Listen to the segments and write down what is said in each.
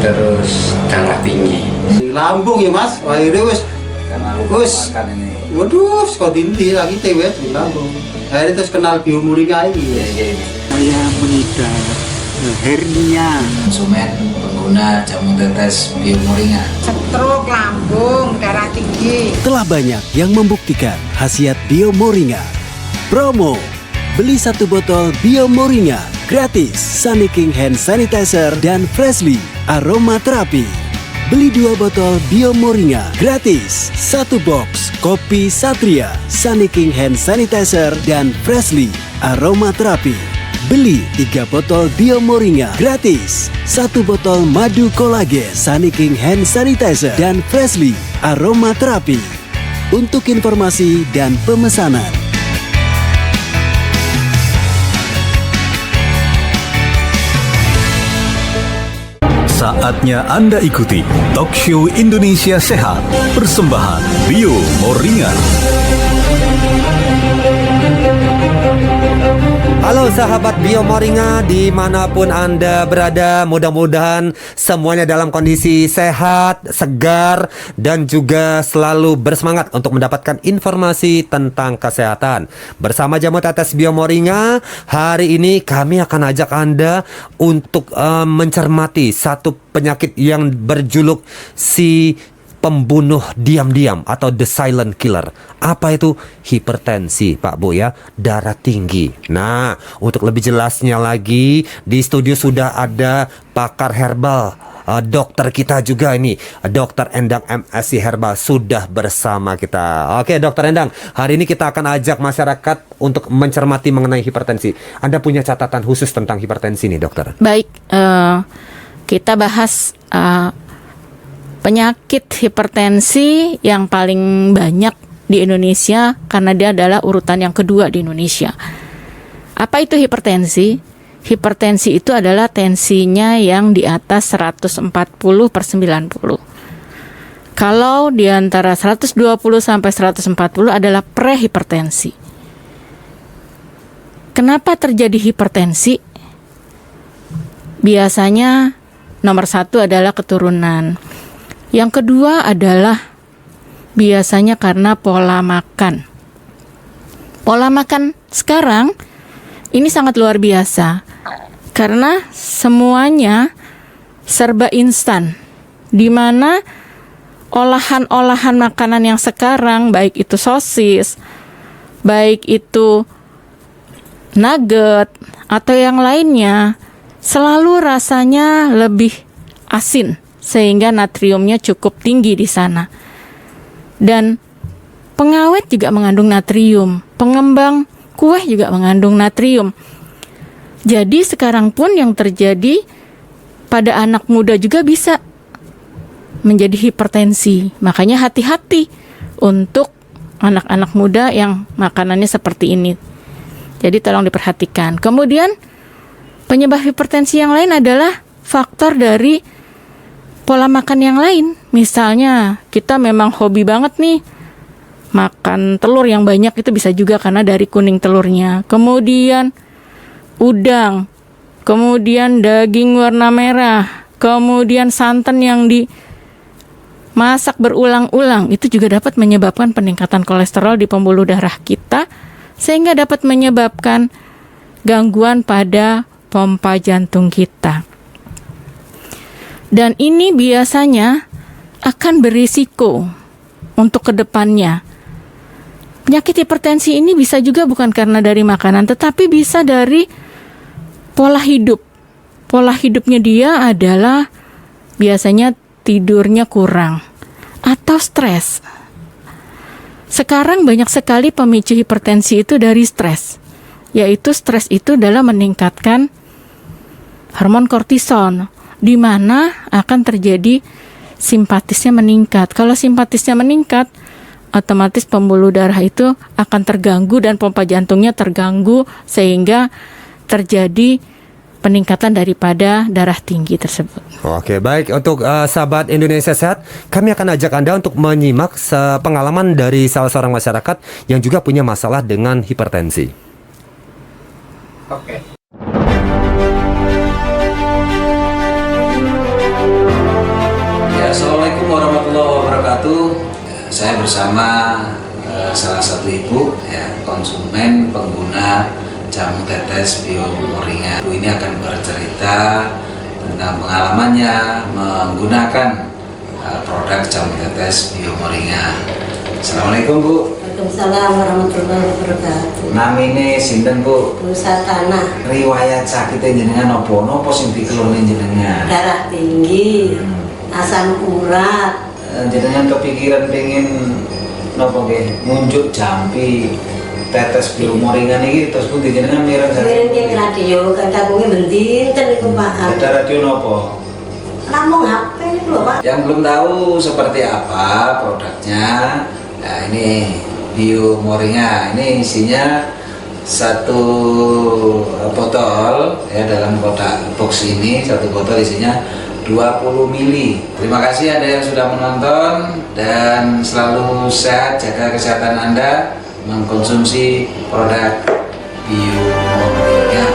terus darah tinggi. Lambung ya mas, akhirnya Karena lupa makan ini. waduh, sekolah dindi lagi tewet di lambung. Akhirnya terus kenal biomoringa ini. Saya mengidap hernia. Konsumen pengguna jamu tetes biomoringa. Stroke, lambung, darah tinggi. Telah banyak yang membuktikan khasiat Biomoringa. Promo, beli 1 botol Biomoringa gratis Sunny King Hand Sanitizer dan Freshly Aroma Terapi. Beli 2 botol Biomoringa gratis 1 box Kopi Satria Sunny King Hand Sanitizer dan Freshly Aroma Terapi. Beli 3 botol Biomoringa gratis 1 botol madu kolagen Sunny King Hand Sanitizer dan Freshly Aroma Terapi. Untuk informasi dan pemesanan Saatnya Anda ikuti Talk Show Indonesia Sehat, persembahan Bio Moringa. Halo sahabat Biomoringa dimanapun Anda berada, mudah-mudahan semuanya dalam kondisi sehat, segar, dan juga selalu bersemangat untuk mendapatkan informasi tentang kesehatan. Bersama Jamu Tetes Biomoringa, hari ini kami akan ajak Anda untuk mencermati satu penyakit yang berjuluk si pembunuh diam-diam atau the silent killer. Apa itu? Hipertensi, Pak Bu ya, darah tinggi. Nah, untuk lebih jelasnya lagi, di studio sudah ada pakar herbal, dokter kita juga ini, Dokter Endang MSc Herbal sudah bersama kita. Oke, Dokter Endang, hari ini kita akan ajak masyarakat untuk mencermati mengenai hipertensi. Anda punya catatan khusus tentang hipertensi nih, Dokter? Baik, kita bahas penyakit hipertensi yang paling banyak di Indonesia karena dia adalah urutan yang kedua di Indonesia. Apa itu hipertensi? Hipertensi itu adalah tensinya yang di atas 140/90. Kalau di antara 120 sampai 140 adalah prehipertensi. Kenapa terjadi hipertensi? Biasanya nomor 1 adalah keturunan. Yang kedua adalah biasanya karena pola makan. Pola makan sekarang ini sangat luar biasa karena semuanya serba instan, di mana olahan-olahan makanan yang sekarang, baik itu sosis, baik itu nugget atau yang lainnya, selalu rasanya lebih asin sehingga natriumnya cukup tinggi di sana. Dan pengawet juga mengandung natrium, pengembang kue juga mengandung natrium. Jadi sekarang pun yang terjadi pada anak muda juga bisa menjadi hipertensi. Makanya hati-hati untuk anak-anak muda yang makanannya seperti ini. Jadi tolong diperhatikan. Kemudian penyebab hipertensi yang lain adalah faktor dari pola makan yang lain. Misalnya kita memang hobi banget nih makan telur yang banyak, itu bisa juga karena dari kuning telurnya. Kemudian udang, kemudian daging warna merah, kemudian santan yang dimasak berulang-ulang, itu juga dapat menyebabkan peningkatan kolesterol di pembuluh darah kita, sehingga dapat menyebabkan gangguan pada pompa jantung kita. Dan ini biasanya akan berisiko untuk kedepannya. Penyakit hipertensi ini bisa juga bukan karena dari makanan, tetapi bisa dari pola hidup. Pola hidupnya dia adalah biasanya tidurnya kurang atau stres. Sekarang banyak sekali pemicu hipertensi itu dari stres. Yaitu stres itu adalah meningkatkan hormon kortison, di mana akan terjadi simpatisnya meningkat. Kalau simpatisnya meningkat, otomatis pembuluh darah itu akan terganggu dan pompa jantungnya terganggu, sehingga terjadi peningkatan daripada darah tinggi tersebut. Oke, baik. Untuk sahabat Indonesia Sehat, kami akan ajak Anda untuk menyimak pengalaman dari salah seorang masyarakat yang juga punya masalah dengan hipertensi. Oke. bersama salah satu ibu ya, konsumen pengguna jamu tetes Bio Moringa. Ibu ini akan bercerita tentang pengalamannya menggunakan produk jamu tetes Bio Moringa. Assalamualaikum Bu. Waalaikumsalam warahmatullahi wabarakatuh. Namine sinten Bu? Bu Satana. Riwayat sakitnya jenengan nopo sing dikeloni jenengan? Darah tinggi, asam urat. Jenengan kepikiran pengen nopo nggih ngunjuk jampi tetes Bio Moringa niki terus pundi jenengan mireng Miring ke radio, kadang-kadang bendinten iku Pak. ada radio nopo? Lamun HP itu lho Pak. Yang belum tahu seperti apa produknya, nah ini Bio Moringa, ini isinya satu botol ya, dalam kotak box ini satu botol isinya 20 mili. Terima kasih Anda yang sudah menonton dan selalu sehat, jaga kesehatan Anda, mengkonsumsi produk Bio Moringa.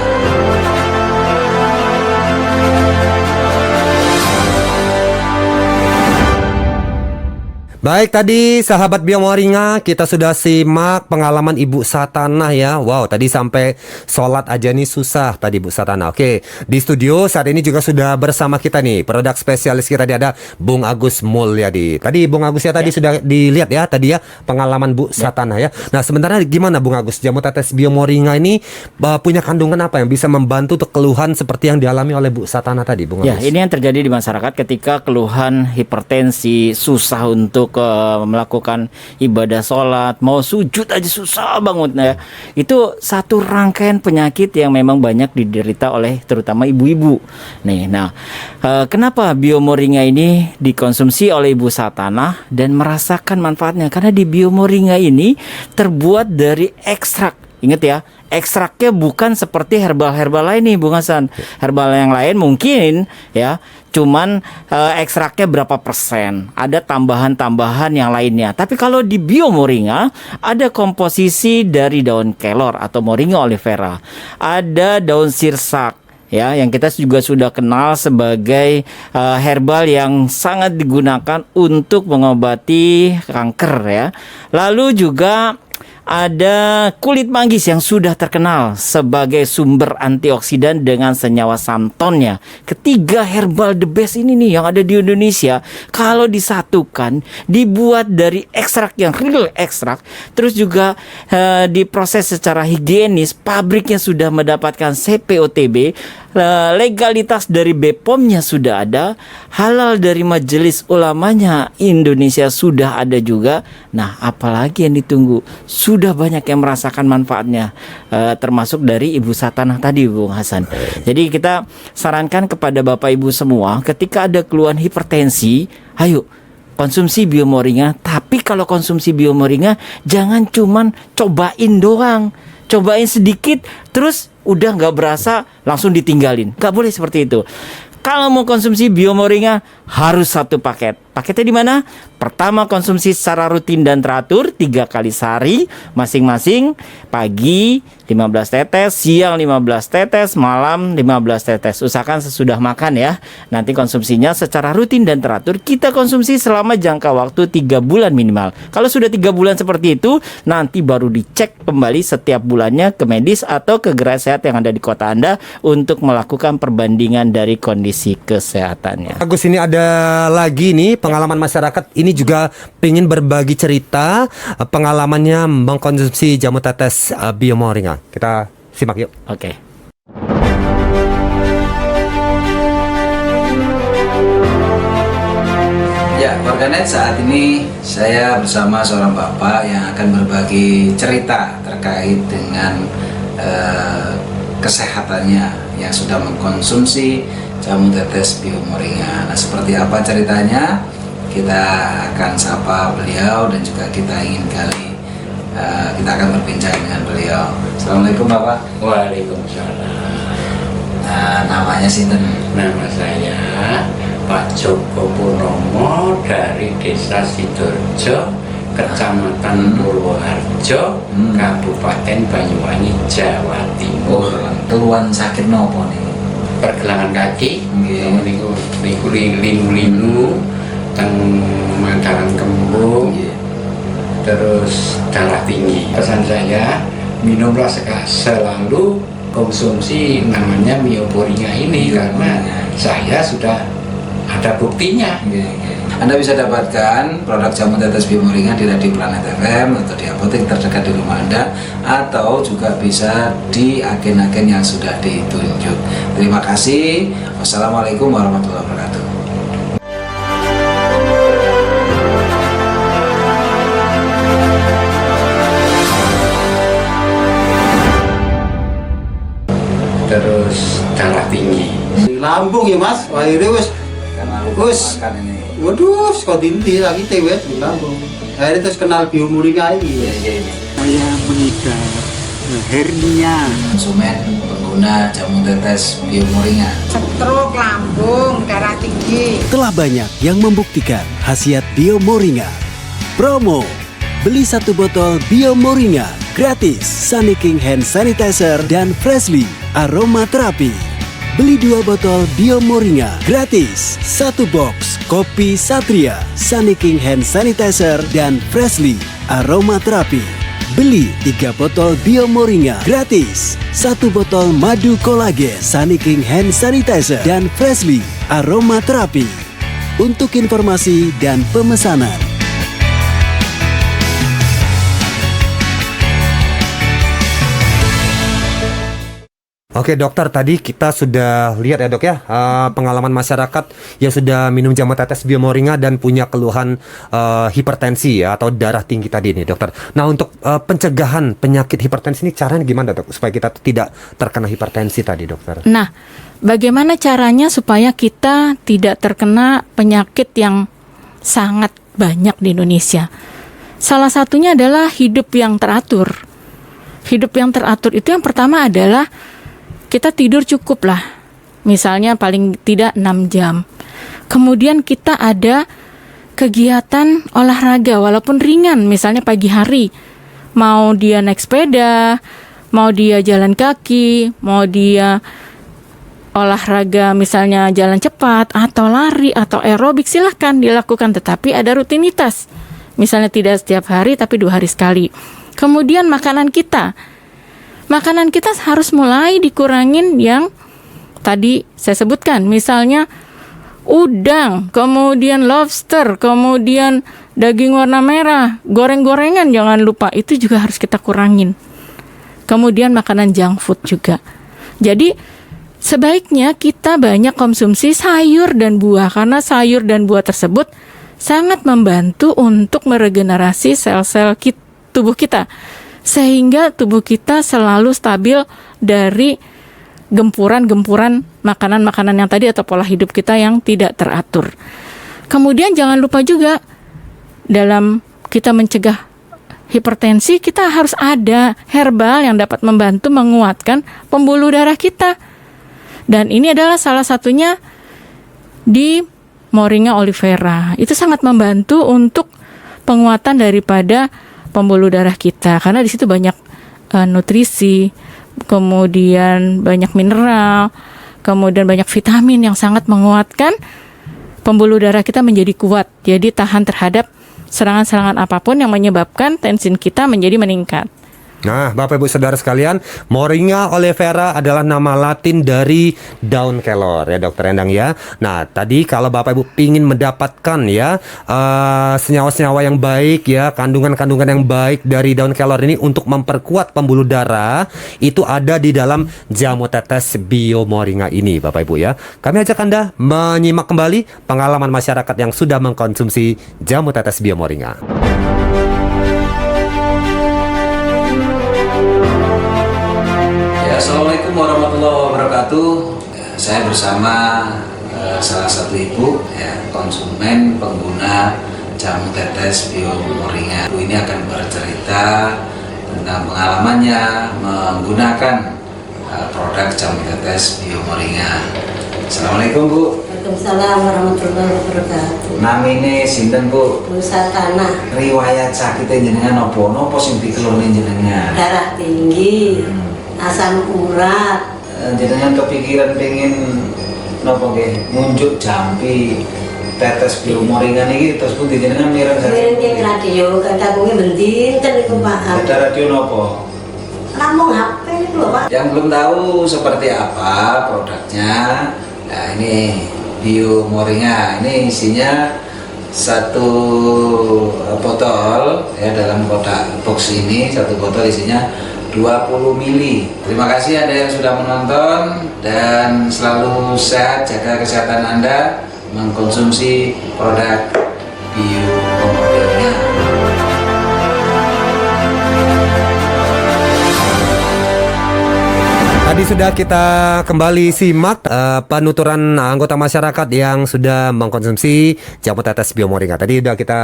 Baik, tadi sahabat Bio Moringa, kita sudah simak pengalaman Ibu Satana ya. Wow, tadi sampai sholat aja nih susah tadi Bu Satana. Oke, di studio saat ini juga sudah bersama kita nih produk spesialis kita, ada Bung Agus Mulyadi. Tadi Bung Agus ya tadi sudah dilihat ya tadi ya pengalaman Bu Satana ya. Nah, sebenarnya gimana Bung Agus, jamu tetes Bio Moringa ini punya kandungan apa yang bisa membantu untuk keluhan seperti yang dialami oleh Bu Satana tadi, Bung Agus? Ya, ini yang terjadi di masyarakat ketika keluhan hipertensi, susah untuk melakukan ibadah sholat, mau sujud aja susah banget ya. Itu satu rangkaian penyakit yang memang banyak diderita oleh terutama ibu-ibu. Nah, kenapa Bio Moringa ini dikonsumsi oleh Ibu Satana dan merasakan manfaatnya? Karena di Bio Moringa ini terbuat dari ekstrak. Ingat ya, ekstraknya bukan seperti herbal-herbal lain nih Bung Hasan. Herbal yang lain mungkin ya cuman ekstraknya berapa persen, ada tambahan-tambahan yang lainnya. Tapi kalau di Bio Moringa ada komposisi dari daun kelor atau Moringa olivera, ada daun sirsak ya, yang kita juga sudah kenal sebagai herbal yang sangat digunakan untuk mengobati kanker ya. Lalu juga ada kulit manggis yang sudah terkenal sebagai sumber antioksidan dengan senyawa santonnya. Ketiga herbal the best ini nih yang ada di Indonesia, kalau disatukan dibuat dari ekstrak yang real ekstrak, terus juga diproses secara higienis, pabriknya sudah mendapatkan CPOTB, legalitas dari BPOM-nya sudah ada, halal dari Majelis Ulamanya Indonesia sudah ada juga. Nah, apalagi yang ditunggu? Sudah banyak yang merasakan manfaatnya, termasuk dari Ibu Satana tadi, Bung Hasan. Jadi kita sarankan kepada Bapak Ibu semua, ketika ada keluhan hipertensi, ayo konsumsi Bio Moringa. Tapi kalau konsumsi Bio Moringa jangan cuman cobain doang, cobain sedikit terus udah nggak berasa langsung ditinggalin. Nggak boleh seperti itu. Kalau mau konsumsi Bio Moringa harus satu paket. Paketnya di mana? Pertama, konsumsi secara rutin dan teratur 3 kali sehari masing-masing. Pagi 15 tetes, siang 15 tetes, malam 15 tetes. Usahakan sesudah makan ya. Nanti konsumsinya secara rutin dan teratur. Kita konsumsi selama jangka waktu 3 bulan minimal. Kalau sudah 3 bulan seperti itu, nanti baru dicek kembali setiap bulannya ke medis atau ke gerai sehat yang ada di kota Anda untuk melakukan perbandingan dari kondisi kesehatannya. Agus, ini ada lagi nih pengalaman masyarakat ini juga pengen berbagi cerita pengalamannya mengkonsumsi jamu tetes Bio Moringa. Kita simak yuk. Oke. Ya, warganet, saat ini saya bersama seorang bapak yang akan berbagi cerita terkait dengan kesehatannya yang sudah mengkonsumsi jamu tetes Bio Moringa. Nah, seperti apa ceritanya? Kita akan sapa beliau dan juga kita ingin kita akan berbincang dengan beliau. Assalamualaikum Bapak. Waalaikumsalam. Nah, namanya sinten? Nama saya Pak Joko Purnomo dari Desa Sidoarjo, Kecamatan Purwoharjo, Kabupaten Banyuwangi, Jawa Timur. Keluhan sakit nopo nih? Pergelangan kaki, niku lingu-lingu, teng Mataram Kembung, terus darah tinggi. Pesan saya, minumlah selalu konsumsi namanya Biomoringa ini karena saya sudah ada buktinya. Anda bisa dapatkan produk jamu tetes Biomoringa di Radio Planet FM atau di apotek terdekat di rumah Anda, atau juga bisa di agen-agen yang sudah ditunjuk. Terima kasih. Wassalamualaikum warahmatullahi wabarakatuh. Terus darah tinggi. Di lambung ya mas, akhirnya wes waduh, kok dindi lagi tewe di lambung. Akhirnya terus kenal Biomoringa ini. Saya mengidap hernia. Konsumen pengguna jamu tetes Biomoringa. Stroke lambung, darah tinggi. Telah banyak yang membuktikan khasiat Biomoringa. Promo, beli 1 botol Biomoringa gratis Sunny King Hand Sanitizer dan Freshly Aroma Terapi. Beli 2 botol Biomoringa gratis 1 box Kopi Satria Sunny King Hand Sanitizer dan Freshly Aroma Terapi. Beli 3 botol Biomoringa gratis 1 botol Madu Kolagen Sunny King Hand Sanitizer dan Freshly Aroma Terapi. Untuk informasi dan pemesanan Oke dokter, tadi kita sudah lihat ya dok ya, pengalaman masyarakat yang sudah minum jamu tetes Biomoringa dan punya keluhan hipertensi ya, atau darah tinggi tadi nih dokter. Nah untuk pencegahan penyakit hipertensi ini caranya gimana dok, supaya kita tidak terkena hipertensi tadi dokter? Nah, bagaimana caranya supaya kita tidak terkena penyakit yang sangat banyak di Indonesia? Salah satunya adalah hidup yang teratur. Hidup yang teratur itu yang pertama adalah kita tidur cukup lah, misalnya paling tidak 6 jam. Kemudian kita ada kegiatan olahraga walaupun ringan, misalnya pagi hari. Mau dia naik sepeda, mau dia jalan kaki, mau dia olahraga misalnya jalan cepat atau lari atau aerobik, silahkan dilakukan, tetapi ada rutinitas. Misalnya tidak setiap hari tapi 2 hari sekali. Kemudian makanan kita harus mulai dikurangin yang tadi saya sebutkan, misalnya udang, kemudian lobster, kemudian daging warna merah, goreng-gorengan jangan lupa, itu juga harus kita kurangin. Kemudian makanan junk food juga. Jadi sebaiknya kita banyak konsumsi sayur dan buah, karena sayur dan buah tersebut sangat membantu untuk meregenerasi sel-sel tubuh kita, sehingga tubuh kita selalu stabil dari gempuran-gempuran makanan-makanan yang tadi atau pola hidup kita yang tidak teratur. Kemudian jangan lupa juga dalam kita mencegah hipertensi, kita harus ada herbal yang dapat membantu menguatkan pembuluh darah kita. Dan ini adalah salah satunya di Moringa oleifera. Itu sangat membantu untuk penguatan daripada pembuluh darah kita, karena di situ banyak nutrisi, kemudian banyak mineral, kemudian banyak vitamin yang sangat menguatkan pembuluh darah kita menjadi kuat, jadi tahan terhadap serangan-serangan apapun yang menyebabkan tensi kita menjadi meningkat. Nah, Bapak Ibu Saudara sekalian, Moringa oleifera adalah nama Latin dari daun kelor ya Dokter Endang ya. Nah, tadi kalau Bapak Ibu ingin mendapatkan ya senyawa-senyawa yang baik ya, kandungan-kandungan yang baik dari daun kelor ini untuk memperkuat pembuluh darah, itu ada di dalam jamu tetes Biomoringa ini Bapak Ibu ya. Kami ajak Anda menyimak kembali pengalaman masyarakat yang sudah mengkonsumsi jamu tetes Biomoringa. Assalamualaikum warahmatullahi wabarakatuh. Saya bersama salah satu ibu ya, konsumen pengguna jamu tetes Biomoringa. Ibu ini akan bercerita tentang pengalamannya menggunakan produk jamu tetes Biomoringa. Assalamualaikum Bu. Waalaikumsalam warahmatullahi wabarakatuh. Namine sinten Bu? Bu Satana. Riwayat sakitnya jenengan nopo sing dikelone jenengan? Darah tinggi. Asam urat. Jenengan kepikiran pengen nopo nggih ngunjuk jampi tetes biomoringa niki terus pun jenengan mireng Mireng ning radio kadangnya bendinten iku Pak. ada radio nopo? Namung HP niku lho Pak. Yang belum tahu seperti apa produknya, nah ini biomoringa, ini isinya satu botol ya, dalam kotak box ini satu botol isinya 20 mili. Terima kasih Anda yang sudah menonton dan selalu sehat, jaga kesehatan Anda, mengkonsumsi produk biomoringa. Tadi sudah kita kembali simak penuturan anggota masyarakat yang sudah mengkonsumsi jamu tetes biomoringa. Tadi sudah kita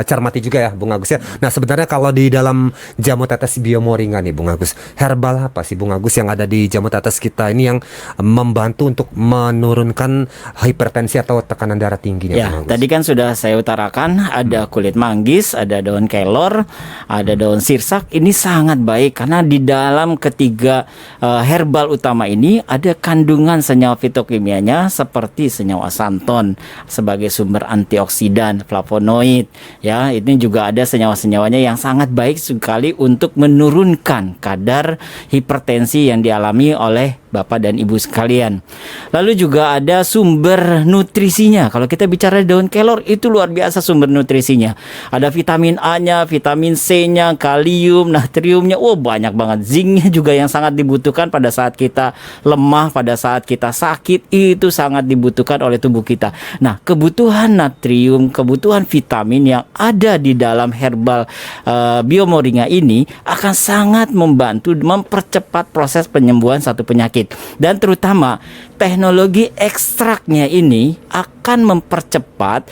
cermati juga ya Bung Agus ya. Nah sebenarnya kalau di dalam jamu tetes biomoringa nih Bung Agus, herbal apa sih Bung Agus yang ada di jamu tetes kita ini yang membantu untuk menurunkan hipertensi atau tekanan darah tingginya ya, Bung Agus? Tadi kan sudah saya utarakan, ada kulit manggis, ada daun kelor, ada daun sirsak. Ini sangat baik karena di dalam ketiga herbal utama ini ada kandungan senyawa fitokimianya seperti senyawa santon sebagai sumber antioksidan, flavonoid ya. Ini juga ada senyawa-senyawanya yang sangat baik sekali untuk menurunkan kadar hipertensi yang dialami oleh Bapak dan Ibu sekalian. Lalu juga ada sumber nutrisinya. Kalau kita bicara daun kelor itu luar biasa sumber nutrisinya. Ada vitamin A-nya, vitamin C-nya, kalium, natriumnya. Oh banyak banget. Zinknya juga yang sangat dibutuhkan pada saat kita lemah, pada saat kita sakit, itu sangat dibutuhkan oleh tubuh kita. Nah, kebutuhan natrium, kebutuhan vitamin yang ada di dalam herbal biomoringa ini akan sangat membantu mempercepat proses penyembuhan satu penyakit. Dan terutama teknologi ekstraknya ini akan mempercepat,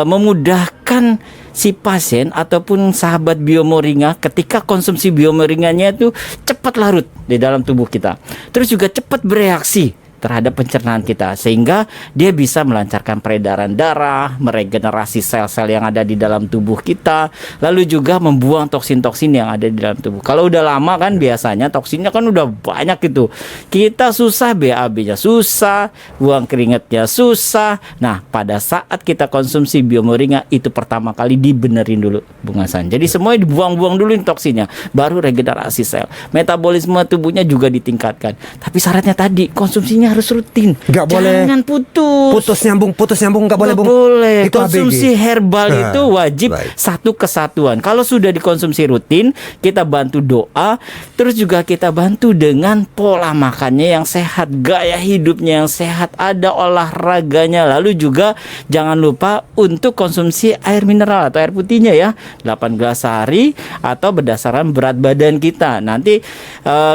memudahkan si pasien ataupun sahabat biomoringa ketika konsumsi biomoringanya itu cepat larut di dalam tubuh kita. Terus juga cepat bereaksi terhadap pencernaan kita sehingga dia bisa melancarkan peredaran darah, meregenerasi sel-sel yang ada di dalam tubuh kita, lalu juga membuang toksin-toksin yang ada di dalam tubuh. Kalau udah lama kan biasanya toksinnya kan udah banyak gitu. Kita susah BAB-nya susah, buang keringatnya susah. Nah, pada saat kita konsumsi biomoringa itu pertama kali dibenerin dulu Bung Hasan. Jadi semuanya dibuang-buang dulu toksinnya, baru regenerasi sel. Metabolisme tubuhnya juga ditingkatkan. Tapi syaratnya tadi konsumsinya harus rutin. Nggak boleh. Jangan putus Putus nyambung nggak boleh Bung. Boleh. Itu Konsumsi ABG. herbal itu wajib Baik. satu kesatuan. Kalau sudah dikonsumsi rutin, kita bantu doa, terus juga kita bantu dengan pola makannya yang sehat, gaya hidupnya yang sehat, ada olahraganya. Lalu juga jangan lupa untuk konsumsi air mineral atau air putihnya ya, 8 gelas sehari atau berdasarkan berat badan kita. Nanti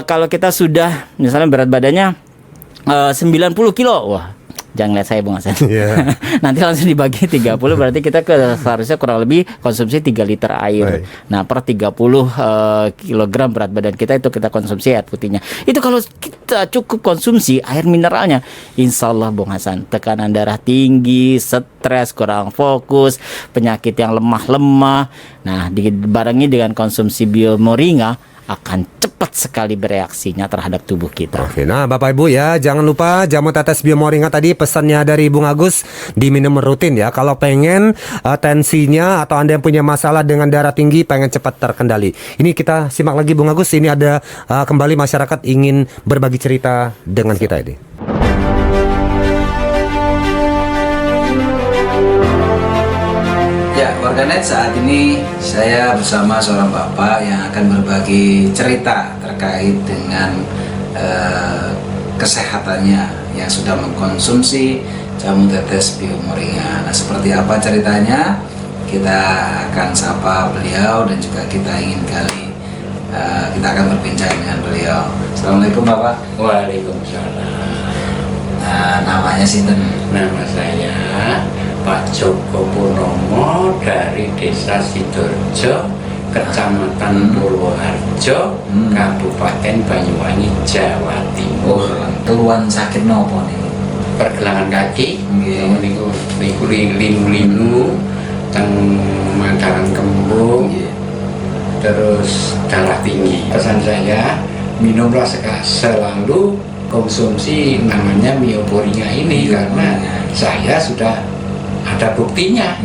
kalau kita sudah misalnya berat badannya 90 kilo. Wah, jangan lihat saya Bung Hasan. Yeah. Nanti langsung dibagi 30, berarti kita seharusnya kurang lebih konsumsi 3 liter air. Baik. Nah, per 30 kilogram berat badan kita itu kita konsumsi air putihnya. Itu kalau kita cukup konsumsi air mineralnya, insya Allah Bung Hasan, tekanan darah tinggi, stres, kurang fokus, penyakit yang lemah-lemah. Nah, dibarengi dengan konsumsi biomoringa akan cepat sekali bereaksinya terhadap tubuh kita. Oke, nah Bapak Ibu ya, jangan lupa jamu tetes biomoringa tadi pesannya dari Bung Agus diminum rutin ya. Kalau pengen tensinya atau Anda yang punya masalah dengan darah tinggi pengen cepat terkendali. Ini kita simak lagi Bung Agus, ini ada kembali masyarakat ingin berbagi cerita dengan kita ini. Ya, warganet, saat ini saya bersama seorang bapak yang akan berbagi cerita terkait dengan kesehatannya yang sudah mengkonsumsi jamu tetes biomoringa. Nah, seperti apa ceritanya? Kita akan sapa beliau dan juga kita ingin kita akan berbincang dengan beliau. Assalamualaikum Bapak. Waalaikumsalam. Nah, namanya sinten? Nama saya Pak Joko Purnomo dari Desa Sidoarjo, Kecamatan Purwoharjo, Kabupaten Banyuwangi, Jawa Timur. Keluhan sakit nopo nih? Pergelangan kaki, Nggih. niku linu-linu, teng mataran kembung, terus darah tinggi. Pesan saya, minumlah selalu konsumsi namanya biomoringa ini karena saya sudah ada buktinya.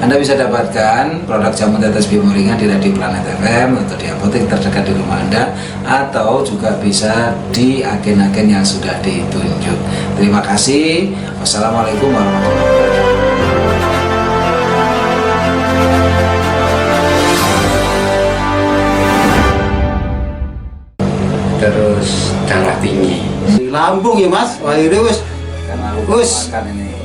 Anda bisa dapatkan produk jamu tetes Bio Moringa di Radio Planet FM atau di apotek terdekat di rumah Anda, atau juga bisa di agen-agen yang sudah ditunjuk. Terima kasih. Wassalamualaikum warahmatullahi wabarakatuh. Terus darah tinggi. Di lambung ya mas, akhirnya wes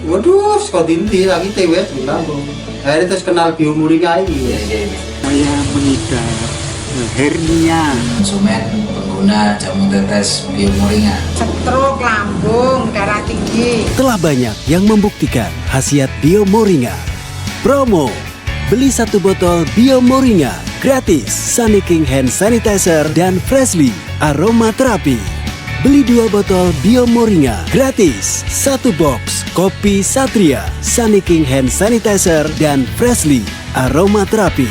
waduh, kok dindi lagi tewet di lambung. Akhirnya terus kenal Bio Moringa ini. Saya mengidap hernia. Konsumen pengguna jamu tetes Bio Moringa. Stroke lambung, darah tinggi. Telah banyak yang membuktikan khasiat Bio Moringa. Promo, beli 1 botol Bio Moringa gratis Sunny King Hand Sanitizer dan Freshly Aroma Terapi. Beli 2 botol Bio Moringa gratis 1 box kopi Satria Sunny King Hand Sanitizer dan Freshly Aroma Terapi.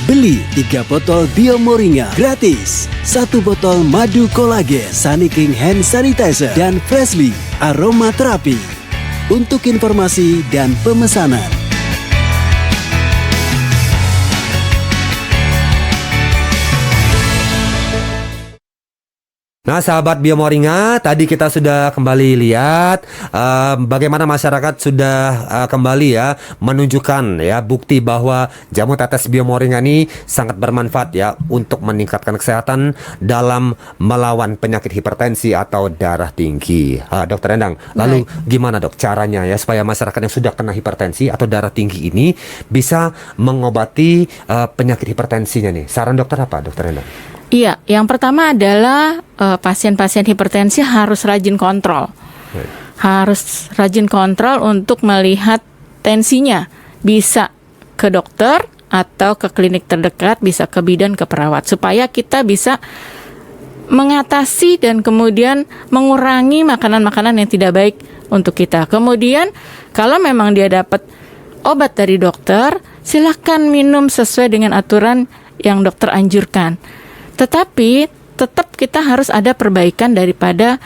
Beli 3 botol Bio Moringa gratis 1 botol madu kolagen Sunny King Hand Sanitizer dan Freshly Aroma Terapi. Untuk informasi dan pemesanan Nah, sahabat Bio Moringa, tadi kita sudah kembali lihat bagaimana masyarakat sudah kembali ya menunjukkan ya bukti bahwa jamu tetes Bio Moringa ini sangat bermanfaat ya untuk meningkatkan kesehatan dalam melawan penyakit hipertensi atau darah tinggi. Dokter Endang, lalu gimana dok caranya ya supaya masyarakat yang sudah kena hipertensi atau darah tinggi ini bisa mengobati penyakit hipertensinya nih? Saran dokter apa, Dokter Endang? Iya, yang pertama adalah pasien-pasien hipertensi harus rajin kontrol. Harus rajin kontrol untuk melihat tensinya. Bisa ke dokter atau ke klinik terdekat, bisa ke bidan, ke perawat. Supaya kita bisa mengatasi dan kemudian mengurangi makanan-makanan yang tidak baik untuk kita. Kemudian kalau memang dia dapat obat dari dokter, silakan minum sesuai dengan aturan yang dokter anjurkan. Tetapi tetap kita harus ada perbaikan daripada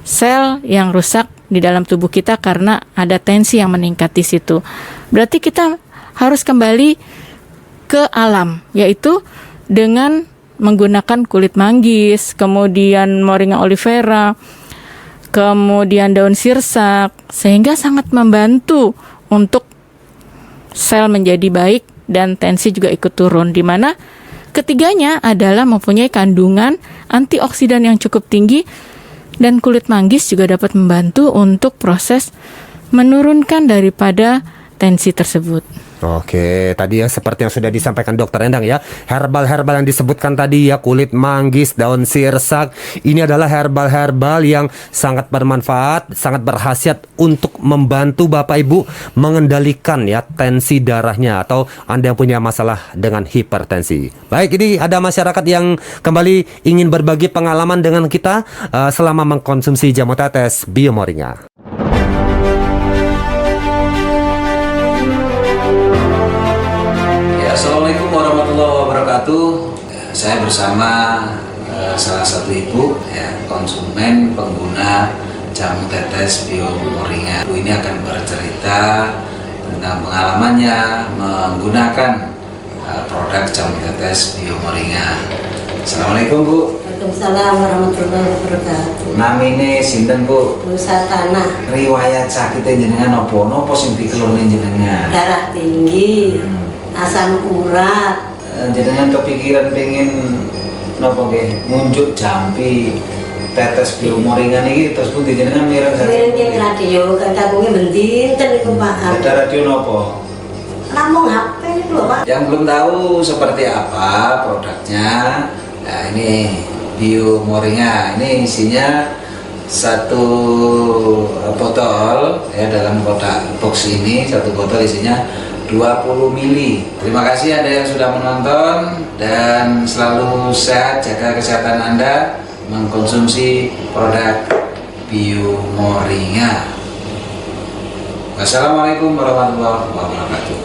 sel yang rusak di dalam tubuh kita karena ada tensi yang meningkat di situ. Berarti kita harus kembali ke alam, yaitu dengan menggunakan kulit manggis, kemudian moringa olivera, kemudian daun sirsak, sehingga sangat membantu untuk sel menjadi baik dan tensi juga ikut turun, di mana ketiganya adalah mempunyai kandungan antioksidan yang cukup tinggi, dan kulit manggis juga dapat membantu untuk proses menurunkan daripada tensi tersebut. Oke, tadi ya seperti yang sudah disampaikan Dokter Endang ya, herbal-herbal yang disebutkan tadi ya, kulit manggis, daun sirsak, ini adalah herbal-herbal yang sangat bermanfaat, sangat berkhasiat untuk membantu Bapak Ibu mengendalikan ya tensi darahnya atau Anda yang punya masalah dengan hipertensi. Baik, ini ada masyarakat yang kembali ingin berbagi pengalaman dengan kita selama mengkonsumsi jamu tetes Bio Moringa. Assalamualaikum warahmatullahi wabarakatuh. Saya bersama salah satu ibu ya, konsumen pengguna jamu tetes Bio Moringa. Ibu ini akan bercerita tentang pengalamannya menggunakan produk jamu tetes Bio Moringa. Assalamualaikum Bu. Waalaikumsalam warahmatullahi wabarakatuh. Namine sinten Bu? Nusa Tanah. Riwayat sakit jenengan apa sing dikeloni jenengan? Darah tinggi. Asam urat. Jenengan kepikiran pengen nopo nggih ngunjuk jampi tetes Bio Moringa niki terus pundi jenengan mireng Mireng ing radio katakunge bendinten niku Pak. Ada radio nopo? Lampung HP niku lho Pak. Yang belum tahu seperti apa produknya. Nah, ini Bio Moringa. Ini isinya 1 botol ya, dalam kotak box ini 1 botol isinya 20 mili. Terima kasih Anda yang sudah menonton dan selalu sehat, jaga kesehatan Anda, mengkonsumsi produk Bio Moringa. Wassalamualaikum warahmatullahi wabarakatuh.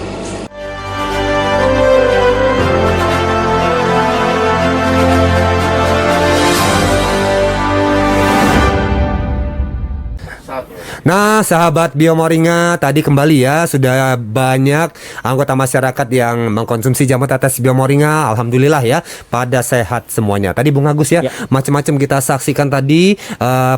Nah, sahabat Bio Moringa, tadi kembali ya, sudah banyak anggota masyarakat yang mengkonsumsi jamu tetes Bio Moringa. Alhamdulillah ya, pada sehat semuanya. Tadi Bung Agus ya, macam-macam kita saksikan tadi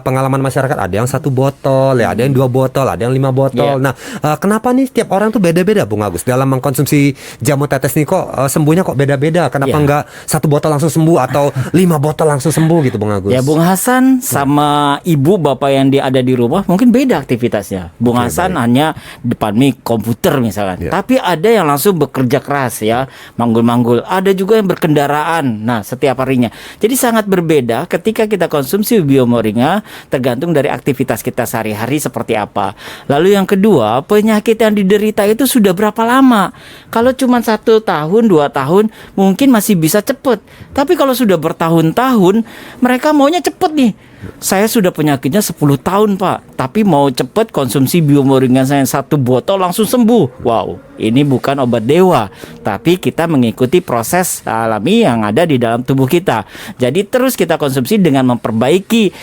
pengalaman masyarakat. Ada yang 1 botol, ya, ada yang 2 botol, ada yang 5 botol. Nah, kenapa nih tiap orang tuh beda-beda, Bung Agus, dalam mengkonsumsi jamu tetes nih? Kok sembuhnya kok beda-beda? Kenapa enggak 1 botol langsung sembuh atau 5 botol langsung sembuh gitu, Bung Agus? Ya, Bung Hasan sama ibu bapak yang ada di rumah mungkin beda aktivitasnya. Bung Hasan hanya depan mic komputer misalkan. Tapi ada yang langsung bekerja keras ya, manggul-manggul. Ada juga yang berkendaraan. Nah, setiap harinya. Jadi sangat berbeda ketika kita konsumsi Bio Moringa, tergantung dari aktivitas kita sehari-hari seperti apa. Lalu yang kedua, penyakit yang diderita itu sudah berapa lama? Kalau cuma 1 tahun, 2 tahun, mungkin masih bisa cepet. Tapi kalau sudah bertahun-tahun, mereka maunya cepet nih. Saya sudah penyakitnya 10 tahun Pak, tapi mau cepet konsumsi Bio Moringa saya 1 botol langsung sembuh. Wow, ini bukan obat dewa, tapi kita mengikuti proses alami yang ada di dalam tubuh kita. Jadi terus kita konsumsi dengan memperbaiki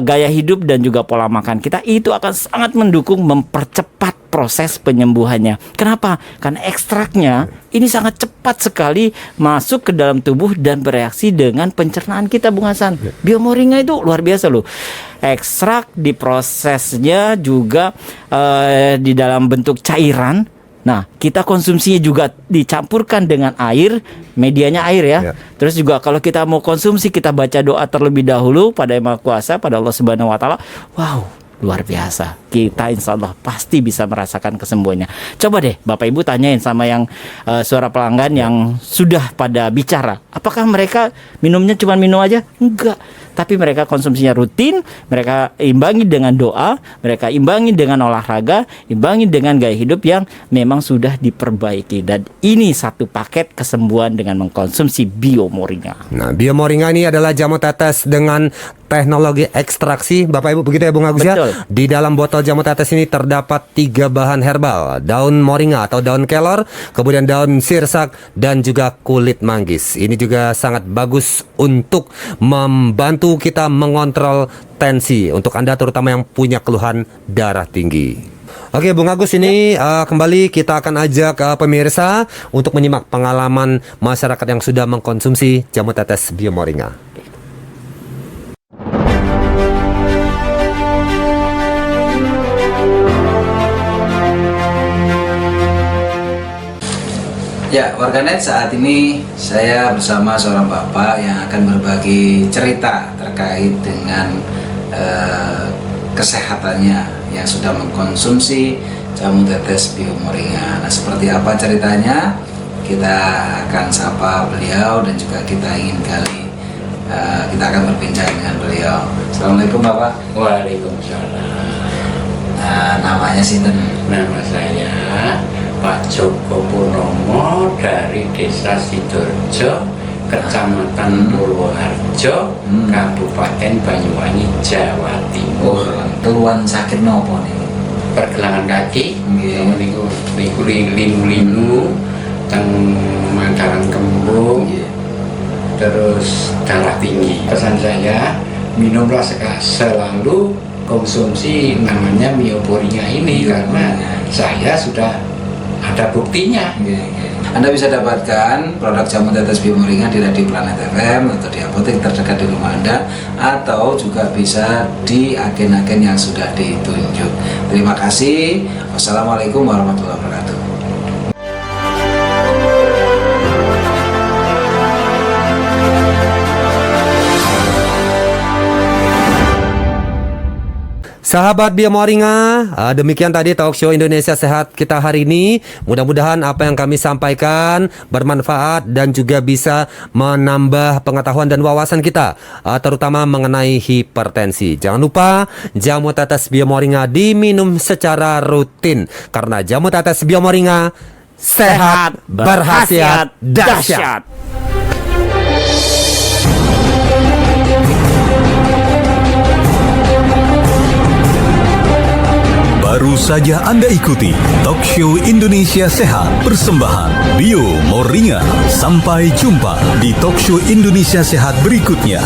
gaya hidup dan juga pola makan kita, itu akan sangat mendukung mempercepat proses penyembuhannya. Kenapa? Karena ekstraknya ini sangat cepat sekali masuk ke dalam tubuh dan bereaksi dengan pencernaan kita, Bung Hasan. Bio Moringa itu luar biasa loh. Ekstrak diprosesnya juga di dalam bentuk cairan. Nah, kita konsumsinya juga dicampurkan dengan air, medianya air ya. Terus juga kalau kita mau konsumsi, kita baca doa terlebih dahulu pada Yang Maha Kuasa, pada Allah Subhanahu wa taala. Wow, luar biasa. Kita insya Allah pasti bisa merasakan kesembuhannya. Coba deh Bapak Ibu tanyain sama yang suara pelanggan yang sudah pada bicara, apakah mereka minumnya cuma minum aja? Enggak. Tapi mereka konsumsinya rutin, mereka imbangi dengan doa, mereka imbangi dengan olahraga, imbangi dengan gaya hidup yang memang sudah diperbaiki. Dan ini satu paket kesembuhan dengan mengkonsumsi Bio Moringa. Nah, Bio Moringa ini adalah jamu tetes dengan teknologi ekstraksi, Bapak Ibu, begitu ya Bung Agus ya? Di dalam botol jamu tetes ini terdapat 3 bahan herbal: daun moringa atau daun kelor, kemudian daun sirsak, dan juga kulit manggis. Ini juga sangat bagus untuk membantu kita mengontrol tensi untuk Anda terutama yang punya keluhan darah tinggi. Oke Bung Agus, ini kembali kita akan ajak pemirsa untuk menyimak pengalaman masyarakat yang sudah mengkonsumsi jamu tetes Bio Moringa. Ya, warganet, saat ini saya bersama seorang bapak yang akan berbagi cerita terkait dengan kesehatannya yang sudah mengkonsumsi jamu tetes Bio Moringa. Nah, seperti apa ceritanya? Kita akan sapa beliau dan juga kita akan berbincang dengan beliau. Assalamualaikum Bapak. Waalaikumsalam. Nah, namanya sinten? Nama saya Pak Joko Purnomo dari Desa Sidoarjo, Kecamatan Purwoharjo, Kabupaten Banyuwangi, Jawa Timur. Keluhan sakit nopo nih? Pergelangan kaki, niku linu-linu, teng mataran kembung, terus darah tinggi. Pesan saya, minumlah selalu konsumsi namanya Bio Moringa ini, karena saya sudah ada buktinya. Anda bisa dapatkan produk jamu tetes Bio Moringa di Radio Planet FM atau di apotek terdekat di rumah Anda, atau juga bisa di agen-agen yang sudah ditunjuk. Terima kasih. Wassalamualaikum warahmatullahi wabarakatuh. Sahabat Bio Moringa, demikian tadi talk show Indonesia Sehat kita hari ini. Mudah-mudahan apa yang kami sampaikan bermanfaat dan juga bisa menambah pengetahuan dan wawasan kita, terutama mengenai hipertensi. Jangan lupa jamu tetes Bio Moringa diminum secara rutin, karena jamu tetes Bio Moringa sehat, berkhasiat, dahsyat. Baru saja Anda ikuti Talk Show Indonesia Sehat persembahan Bio Moringa. Sampai jumpa di Talk Show Indonesia Sehat berikutnya.